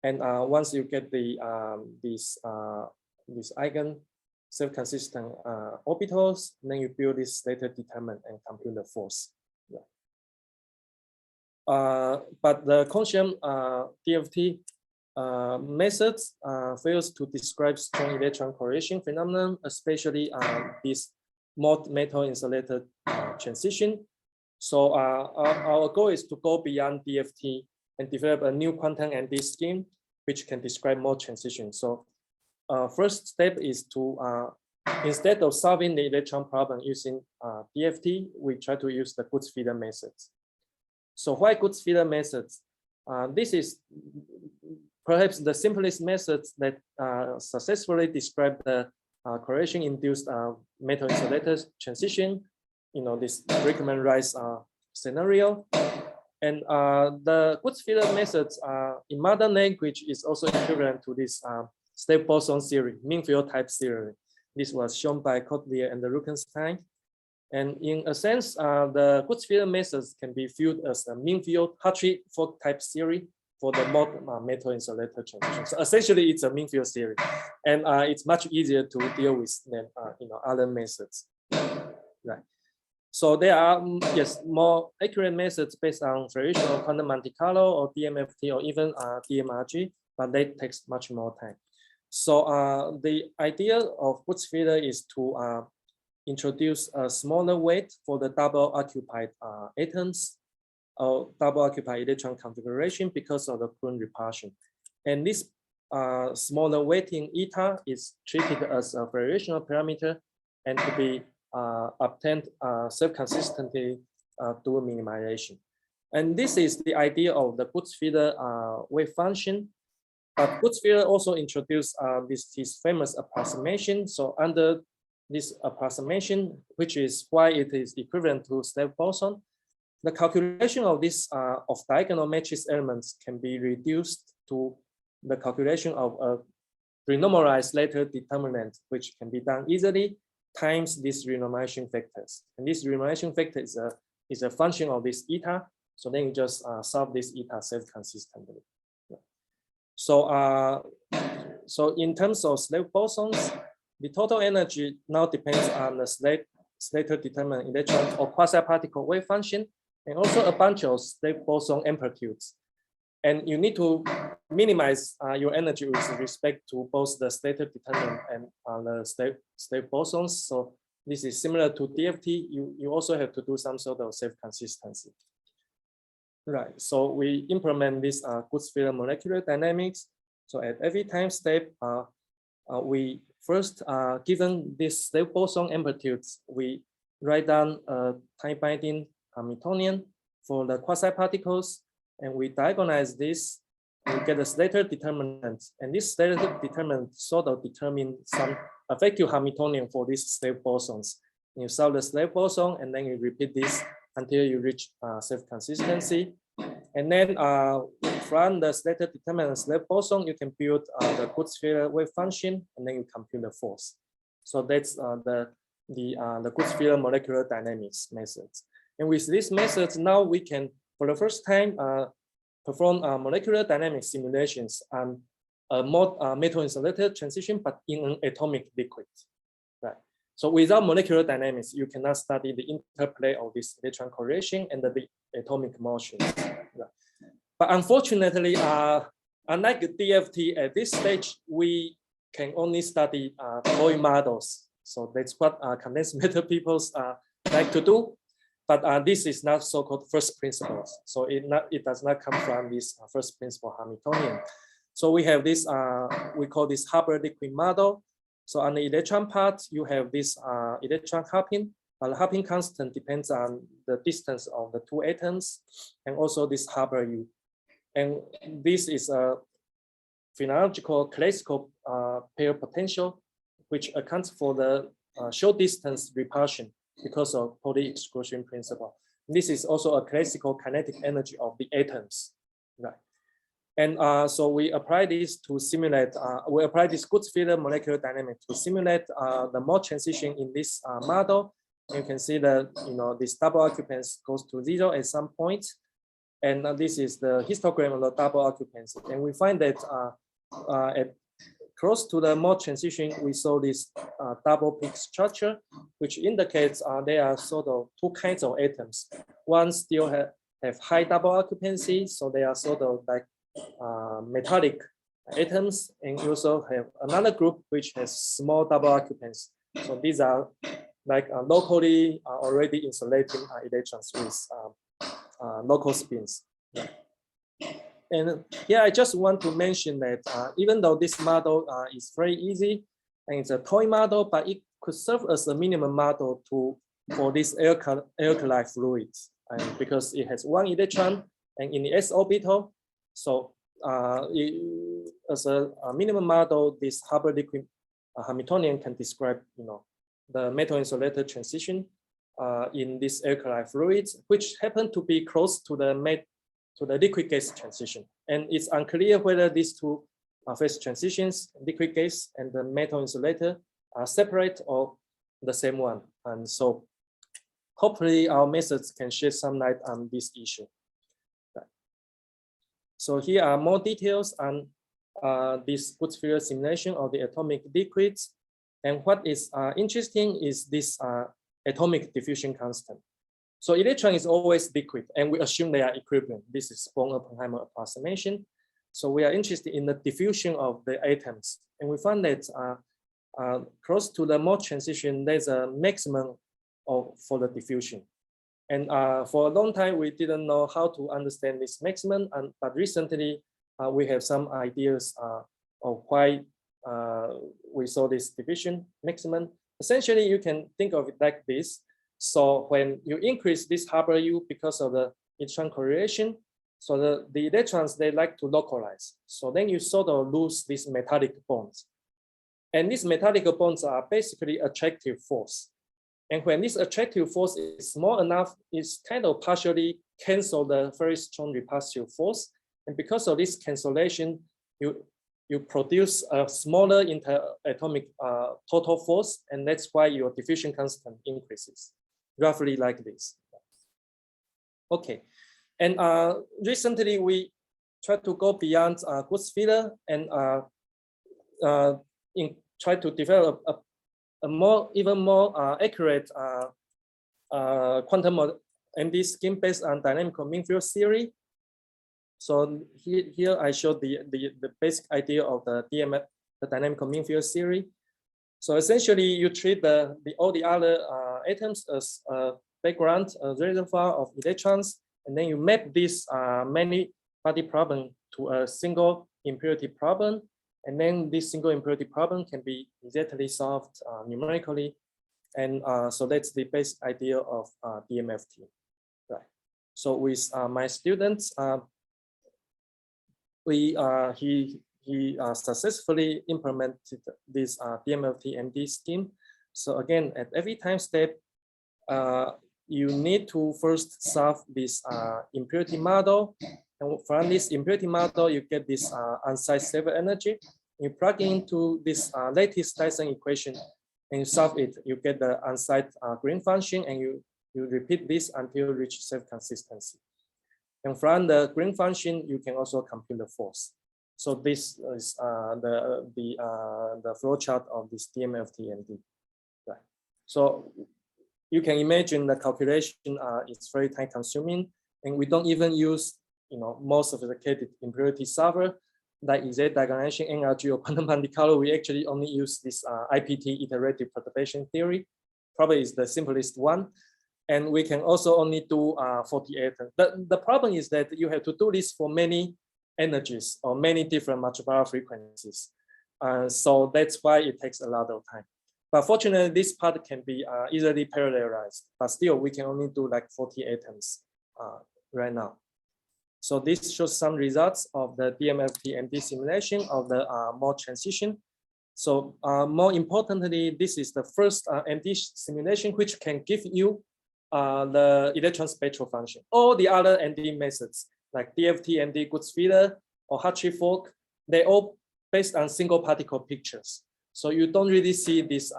and once you get the this eigen self-consistent orbitals, then you build this later determinant and compute the force. Yeah. But the Quench DFT methods fails to describe strong electron correlation phenomenon, especially this Mott metal insulated transition. So our goal is to go beyond DFT and develop a new quantum MD scheme which can describe more transitions. So first step is to, instead of solving the electron problem using DFT, we try to use the Gutzwiller methods. So why Gutzwiller methods? This is perhaps the simplest methods that successfully describe the correlation-induced metal insulator transition, this Brickman-Rice scenario. And the Gutzwiller methods in modern language is also equivalent to this slave-boson theory, mean field type theory. This was shown by Gutzwiller and Rukenstein. And in a sense, the Gutzwiller methods can be viewed as a mean field Hartree-Fock type theory for the Mott metal insulator transition. So essentially, it's a mean field theory, and it's much easier to deal with than other methods. Right. So there are more accurate methods based on traditional quantum Monte Carlo or DMFT or even DMRG, but they take much more time. So the idea of Gutzwiller is to introduce a smaller weight for the double occupied atoms or double occupied electron configuration because of the Coulomb repulsion. And this smaller weighting eta is treated as a variational parameter and to be obtained self-consistently through minimization. And this is the idea of the Gutzwiller wave function. But Gutzwiller also introduced this famous approximation. So under this approximation, which is why it is equivalent to slave-boson, the calculation of this of diagonal matrix elements can be reduced to the calculation of a renormalized later determinant, which can be done easily times these renormalization factors. And this renormalization factor is a function of this eta. So then you just solve this eta self-consistently. Yeah. So in terms of slave bosons, the total energy now depends on the later determinant electron or quasi-particle wave function, and also a bunch of slave boson amplitudes. And you need to minimize your energy with respect to both the stator determinant and the slave bosons. So this is similar to DFT. You also have to do some sort of self-consistency. Right, so we implement this Gutzwiller molecular dynamics. So at every time step, we first, given this slave boson amplitudes, we write down a time binding Hamiltonian for the quasi-particles, and we diagonalize this, we get a stator determinant. And this stator determinant sort of determine some effective Hamiltonian for these slave bosons. You solve the slave boson, and then you repeat this until you reach self-consistency. And then from the stator determinant slave boson, you can build the Gutzwiller wave function, and then you compute the force. So that's the Gutzwiller molecular dynamics methods. And with these methods, now we can, for the first time, perform molecular dynamic simulations on a Mott metal insulator transition, but in an atomic liquid. Right. So without molecular dynamics, you cannot study the interplay of this electron correlation and the atomic motion. Right. But unfortunately, unlike DFT, at this stage, we can only study toy models. So that's what condensed matter people like to do. But this is not so-called first principles. So it does not come from this first principle Hamiltonian. So we have this, we call this Hubbard liquid model. So on the electron part, you have this electron hopping. The hopping constant depends on the distance of the two atoms, and also this Hubbard U. And this is a phenomenological classical pair potential, which accounts for the short distance repulsion because of Pauli exclusion principle. This is also a classical kinetic energy of the atoms, right? And so we apply this to simulate, we apply this Gutzwiller molecular dynamics to simulate the Mott transition in this model. You can see that, this double occupants goes to 0 at some point. And this is the histogram of the double occupancy. And we find that at close to the Mott transition, we saw this double peak structure, which indicates there are sort of two kinds of atoms. One still have high double occupancy, so they are sort of like metallic atoms, and you also have another group which has small double occupancy. So these are like locally already insulating electrons with local spins. And here I just want to mention that even though this model is very easy and it's a toy model, but it could serve as a minimum model for this alkali fluids, and because it has one electron and in the s orbital. So as a minimum model, this Hubbard liquid Hamiltonian can describe, the metal insulator transition in this alkali fluids, which happen to be close to the liquid gas transition. And it's unclear whether these two phase transitions, liquid gas and the metal insulator, are separate or the same one. And so hopefully our methods can shed some light on this issue. So here are more details on this Gutzwiller simulation of the atomic liquids. And what is interesting is this atomic diffusion constant. So electron is always liquid, and we assume they are equivalent. This is Born-Oppenheimer approximation. So we are interested in the diffusion of the atoms. And we found that close to the Mott transition, there's a maximum for the diffusion. And for a long time, we didn't know how to understand this maximum. But recently, we have some ideas of why we saw this diffusion maximum. Essentially, you can think of it like this. So when you increase this Hubbard U because of the electron correlation, so the electrons, they like to localize. So then you sort of lose these metallic bonds. And these metallic bonds are basically attractive force. And when this attractive force is small enough, it's kind of partially cancel the very strong repulsive force. And because of this cancellation, you produce a smaller interatomic total force, and that's why your diffusion constant increases, roughly like this. Okay, and recently we tried to go beyond Gutzwiller and try to develop a even more accurate quantum MD scheme based on dynamical mean field theory. So here I showed the basic idea of the DMF, the dynamical mean field theory. So essentially, you treat all the other atoms as a background, a reservoir of electrons, and then you map this many body problem to a single impurity problem, and then this single impurity problem can be exactly solved numerically, and so that's the basic idea of DMFT. Right. So with my students, he successfully implemented this DMFT MD scheme. So again, at every time step, you need to first solve this impurity model. And from this impurity model, you get this on-site stable energy. You plug into this lattice Dyson equation and you solve it. You get the on-site Green function, and you repeat this until you reach self-consistency. And from the Green function, you can also compute the force. So this is the flow chart of this DMFT MD. Right. So you can imagine the calculation is very time consuming, and we don't even use more sophisticated impurity solver like exact diagonalization, NRG, or quantum Monte Carlo. We actually only use this IPT, iterative perturbation theory. Probably is the simplest one. And we can also only do 48. The problem is that you have to do this for many energies or many different Matsubara frequencies. So that's why it takes a lot of time. But fortunately, this part can be easily parallelized. But still, we can only do like 40 atoms right now. So this shows some results of the DMFT MD simulation of the Mott transition. So more importantly, this is the first MD simulation which can give you the electron spectral function. All the other MD methods like DFT, MD, Gutzwiller, or Hartree-Fock, they all based on single particle pictures. So you don't really see this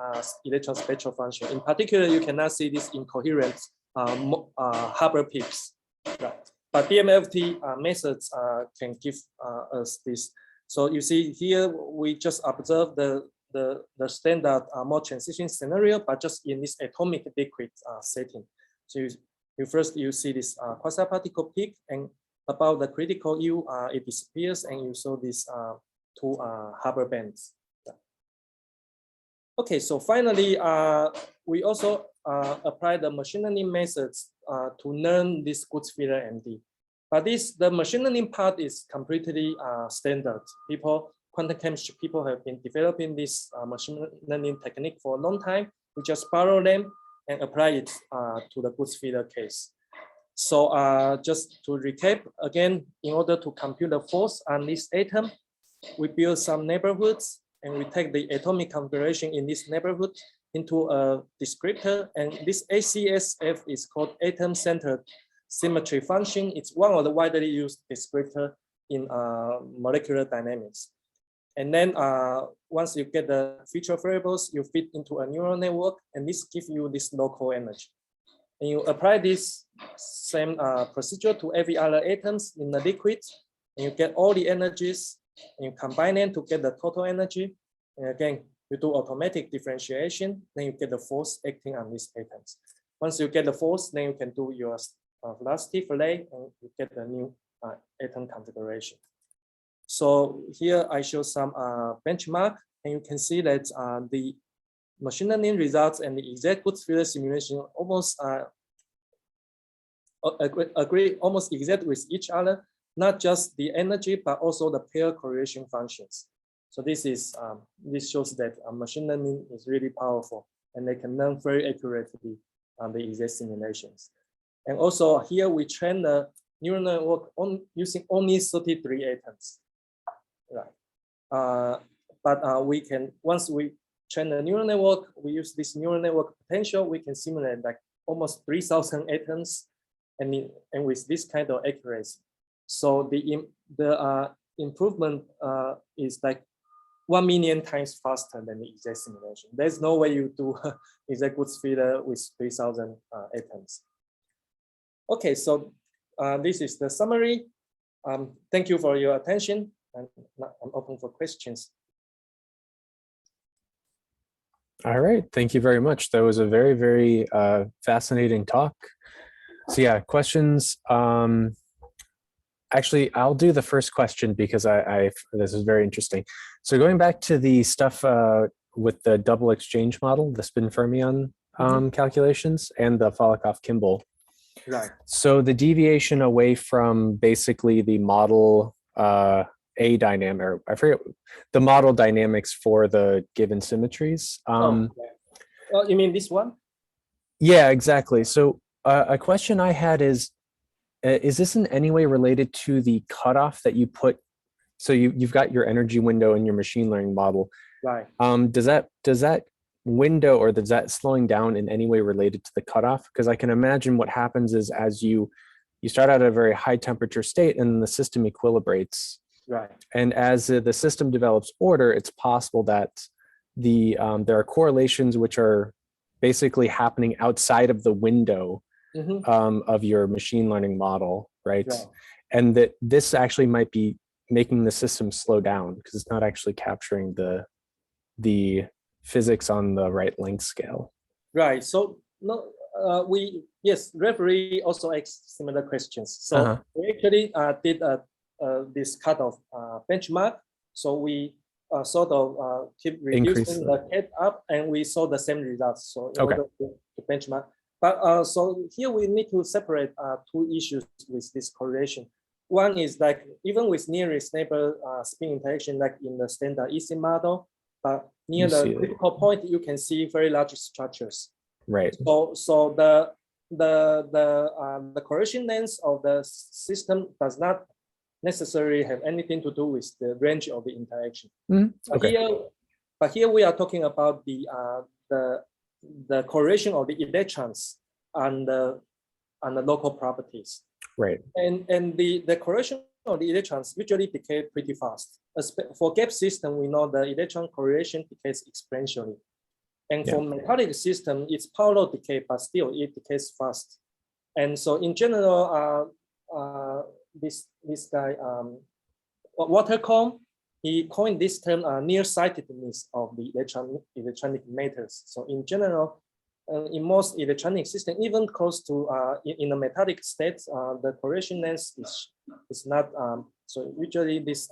electron spectral function. In particular, you cannot see this incoherent Hubbard peaks. Right. But DMFT methods can give us this. So you see here, we just observe the standard Mott transition scenario, but just in this atomic liquid setting. So you see this quasi-particle peak, and above the critical U, it disappears, and you saw these two Hubbard bands. Okay, so finally, we also apply the machine learning methods to learn this Gutzwiller MD. But the machine learning part is completely standard. Quantum chemistry people have been developing this machine learning technique for a long time. We just borrow them and apply it to the Gutzwiller case. So just to recap again, in order to compute the force on this atom, we build some neighborhoods, and we take the atomic configuration in this neighborhood into a descriptor, and this ACSF is called atom-centered symmetry function. It's one of the widely used descriptor in molecular dynamics. And then once you get the feature variables, you fit into a neural network, and this gives you this local energy. And you apply this same procedure to every other atoms in the liquid, and you get all the energies, and you combine them to get the total energy. And again, you do automatic differentiation, then you get the force acting on these atoms. Once you get the force, then you can do your velocity fillet, and you get the new atom configuration. So here I show some benchmark, and you can see that the machine learning results and the exact Gutzwiller simulation almost agree almost exact with each other, not just the energy, but also the pair correlation functions. So this shows that machine learning is really powerful, and they can learn very accurately on the exact simulations. And also here we train the neural network using only 33 atoms. Right. But we can, once we train the neural network, we use this neural network potential, we can simulate like almost 3,000 atoms, and with this kind of accuracy. So the improvement is like 1 million times faster than the exact simulation. There's no way you do exact Gutzwiller with 3,000 atoms. Okay, so this is the summary. Thank you for your attention, and I'm open for questions. All right, thank you very much. That was a very, very fascinating talk. So yeah, questions. Actually, I'll do the first question because this is very interesting. So going back to the stuff with the double exchange model, the spin fermion calculations, and the Falicov-Kimball. Right. So the deviation away from basically the model A dynamic, or I forget the model dynamics for the given symmetries. Oh, you mean this one? Yeah, exactly. So a question I had is this in any way related to the cutoff that you put? So you've got your energy window in your machine learning model. Right. Does that window, or does that slowing down in any way related to the cutoff? Because I can imagine what happens is as you start out at a very high temperature state and the system equilibrates. Right. And as the system develops order, it's possible that there are correlations which are basically happening outside of the window of your machine learning model, right? And that this actually might be making the system slow down because it's not actually capturing the physics on the right length scale. Right. So no, referee also asked similar questions. So we actually did this cutoff benchmark. So we sort of keep reducing the cat up, and we saw the same results. So in order to benchmark. But so here we need to separate two issues with this correlation. One is like even with nearest neighbor spin interaction, like in the standard EC model, but near the critical point, you can see very large structures. Right. So the correlation length of the system does not necessarily have anything to do with the range of the interaction. But here we are talking about the correlation of the electrons and the local properties. Right. And the correlation of the electrons usually decay pretty fast. For gap system, we know the electron correlation decays exponentially. And for metallic system, it's parallel decay, but still it decays fast. And so in general, this guy, Watercombe, he coined this term nearsightedness of the electronic matters. So in general, in most electronic systems, even close to in a metallic state, the correlation length is not. So usually this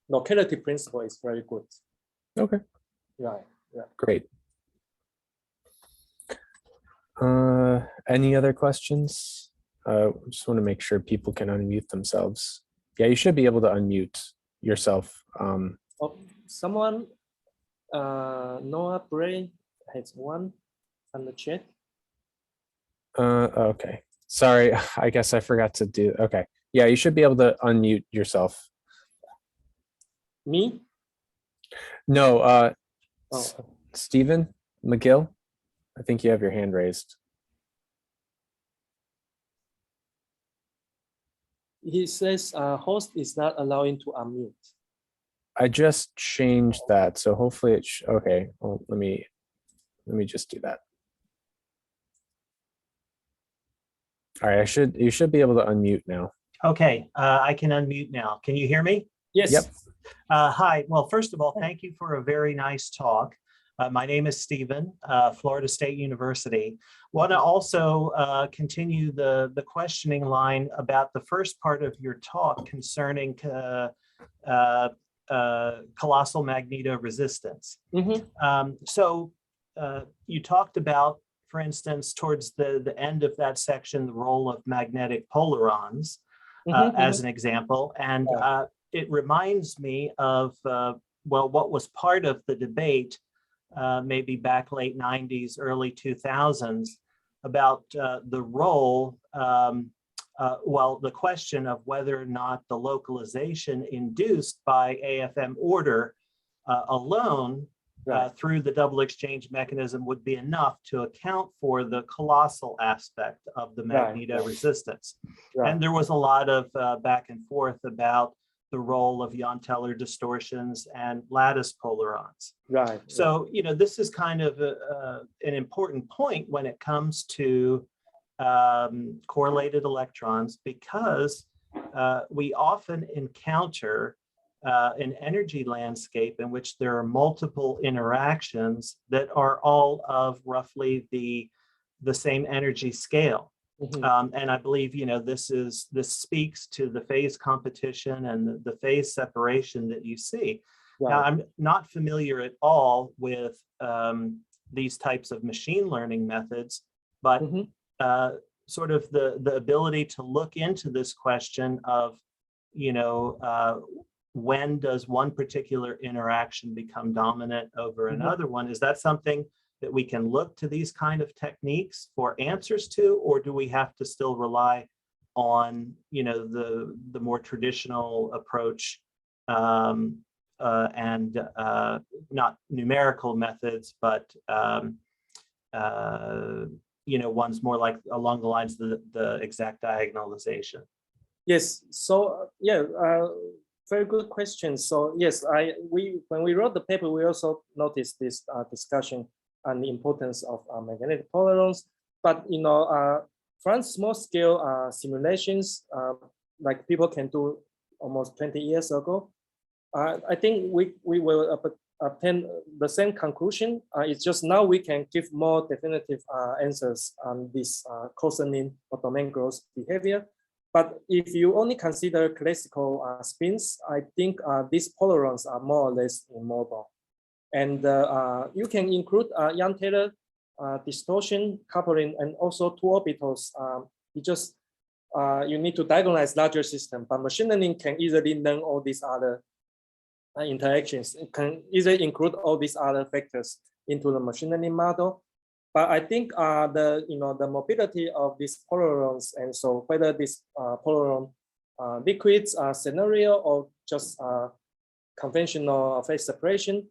locality principle is very good. Okay. Right. Yeah. Great. Any other questions? Just want to make sure people can unmute themselves. Yeah, you should be able to unmute yourself. Someone, Noah Bray has one on the chat. Okay. Sorry, I guess I forgot to do. Okay. Yeah, you should be able to unmute yourself. Me? No, Stephen McGill, I think you have your hand raised. He says host is not allowing to unmute. I just changed that, so hopefully it's okay. Well, let me just do that. All right, you should be able to unmute now. Okay, I can unmute now. Can you hear me? Yes. Yep. Hi. Well, first of all, thank you for a very nice talk. My name is Stephen, Florida State University. Want to also continue the questioning line about the first part of your talk concerning colossal magnetoresistance. So you talked about, for instance, towards the end of that section, the role of magnetic polarons as an example. And it reminds me of, well, what was part of the debate maybe back late 90s, early 2000s about the role, well, the question of whether or not the localization induced by AFM order alone through the double exchange mechanism would be enough to account for the colossal aspect of the magnetoresistance. And there was a lot of back and forth about the role of Jahn-Teller distortions and lattice polarons. So, you know, this is kind of an important point when it comes to correlated electrons, because we often encounter an energy landscape in which there are multiple interactions that are all of roughly the same energy scale. And I believe, this speaks to the phase competition and the phase separation that you see. Right. Now, I'm not familiar at all with these types of machine learning methods, but sort of the ability to look into this question of, when does one particular interaction become dominant over another one? Is that something that we can look to these kind of techniques for answers to, or do we have to still rely on, the more traditional approach and not numerical methods, but ones more like along the lines of the exact diagonalization? Yes. So very good question. So yes, when we wrote the paper, we also noticed this discussion on the importance of magnetic tolerance. But from small scale simulations, like people can do almost 20 years ago, I think we will obtain the same conclusion. It's just now we can give more definitive answers on this coarsening or domain growth behavior. But if you only consider classical spins, I think these polarons are more or less immobile. And you can include Young-Taylor distortion, coupling, and also two orbitals. You need to diagonalize larger system, but machine learning can easily learn all these other interactions. It can easily include all these other factors into the machine learning model. But I think the mobility of these polarons, and so whether this polaron liquids scenario or just conventional phase separation,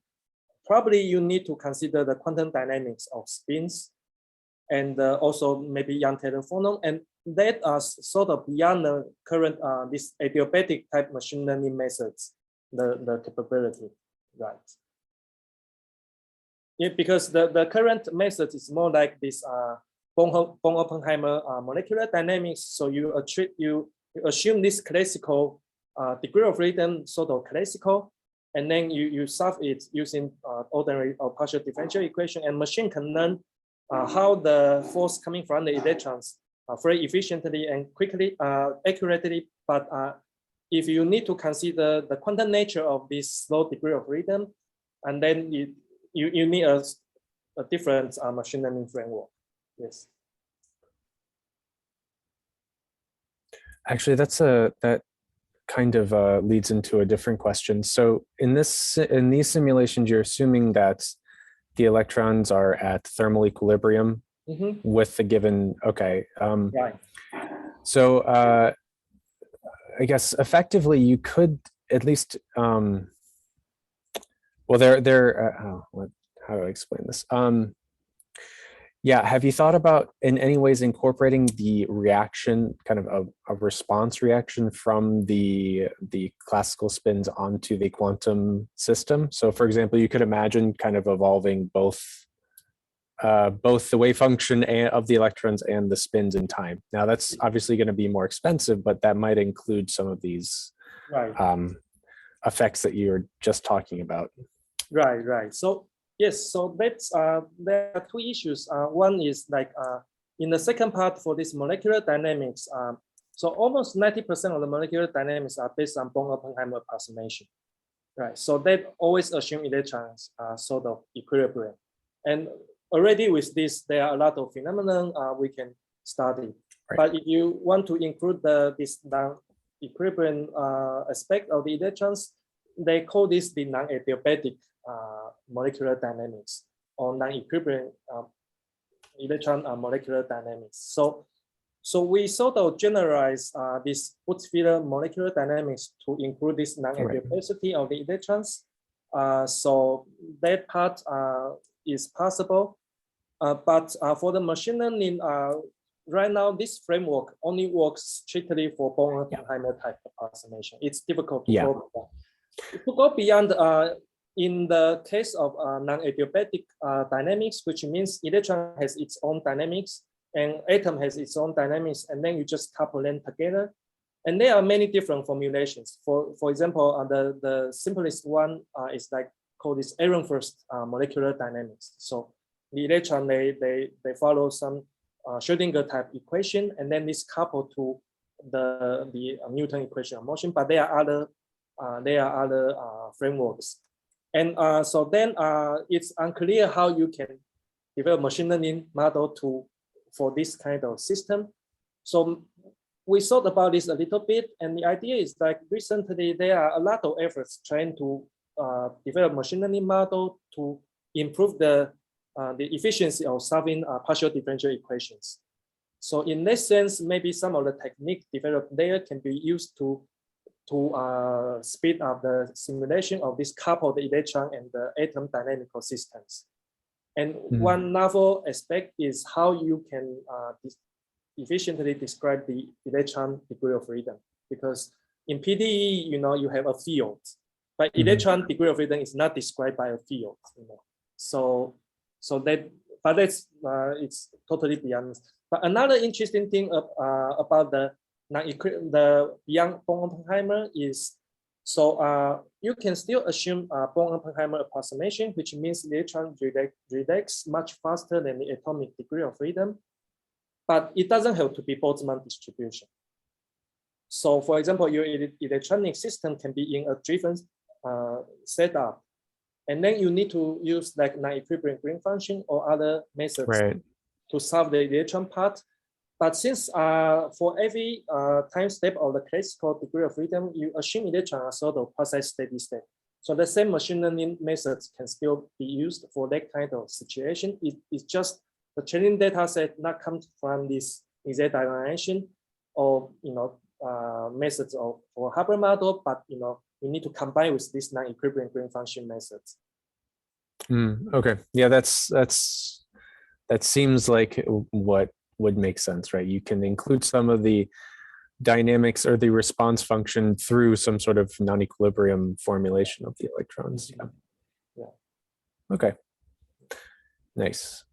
probably you need to consider the quantum dynamics of spins, and also maybe Young-Taylor phonon, and that are sort of beyond the current this adiabatic type machine learning methods, the capability, right? Yeah, because the current method is more like this Born-Oppenheimer molecular dynamics. So you assume this classical degree of freedom, sort of classical, and then you solve it using ordinary or partial differential equation, and machine can learn how the force coming from the electrons very efficiently and quickly, accurately. But if you need to consider the quantum nature of this low degree of freedom, and then you need a different machine learning framework. Yes. Actually, that kind of leads into a different question. So in these simulations, you're assuming that the electrons are at thermal equilibrium with the given. Okay. Right. So I guess effectively you could at least. Well, how do I explain this? Yeah, have you thought about in any ways incorporating the reaction, kind of a response reaction from the classical spins onto the quantum system? So for example, you could imagine kind of evolving both the wave function of the electrons and the spins in time. Now that's obviously going to be more expensive, but that might include some of these effects that you're just talking about. Right. So yes, so that's there are two issues. One is like in the second part for this molecular dynamics. So almost 90% of the molecular dynamics are based on Born-Oppenheimer approximation, right? So that always assume electrons are sort of equilibrium, and already with this there are a lot of phenomenon we can study. Right. But if you want to include this non-equilibrium aspect of the electrons, they call this the non-adiabatic molecular dynamics or non-equilibrium electron molecular dynamics. So we sort of generalize this Gutzwiller molecular dynamics to include this non-adiabacity of the electrons. So that part is possible. But for the machine learning, right now this framework only works strictly for Born-Oppenheimer type approximation. It's difficult to go beyond. To go beyond, in the case of non-adiabatic dynamics, which means electron has its own dynamics and atom has its own dynamics, and then you just couple them together. And there are many different formulations. For example, the simplest one is like called this Ehrenfurst molecular dynamics. So the electron they follow some Schrodinger-type equation, and then this coupled to the Newton equation of motion. But there are other frameworks, and so then it's unclear how you can develop machine learning model for this kind of system. So we thought about this a little bit, and the idea is like recently there are a lot of efforts trying to develop machine learning model to improve the efficiency of solving partial differential equations. So in this sense, maybe some of the technique developed there can be used to speed up the simulation of this coupled electron and the atom dynamical systems. And one novel aspect is how you can efficiently describe the electron degree of freedom, because in PDE, you have a field, but electron degree of freedom is not described by a field. So that's totally beyond. But another interesting thing about the beyond Born-Oppenheimer is, so you can still assume Born-Oppenheimer approximation, which means the electron relax much faster than the atomic degree of freedom, but it doesn't have to be Boltzmann distribution. So for example, your electronic system can be in a driven setup, and then you need to use like non-equilibrium Green function or other methods to solve the electron part. But since for every time step of the classical degree of freedom, you assume electron are sort of quasi-steady state. So the same machine learning methods can still be used for that kind of situation. It's just the training data set not comes from this exact dimension or methods for Hubbard model, but we need to combine with this non-equilibrium Green function methods. Okay, yeah, that seems like what would make sense, right? You can include some of the dynamics or the response function through some sort of non-equilibrium formulation of the electrons. Yeah. Okay. Nice.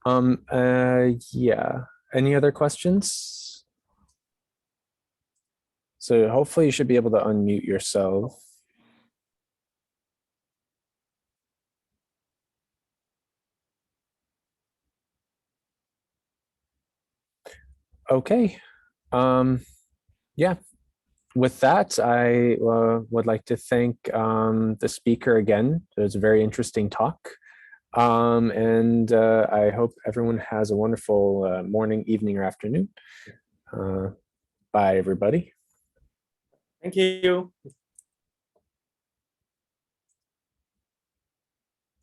Yeah. Any other questions? So hopefully you should be able to unmute yourself. Okay. Yeah. With that, I would like to thank the speaker again. It was a very interesting talk. And I hope everyone has a wonderful morning, evening, or afternoon. Bye, everybody. Thank you.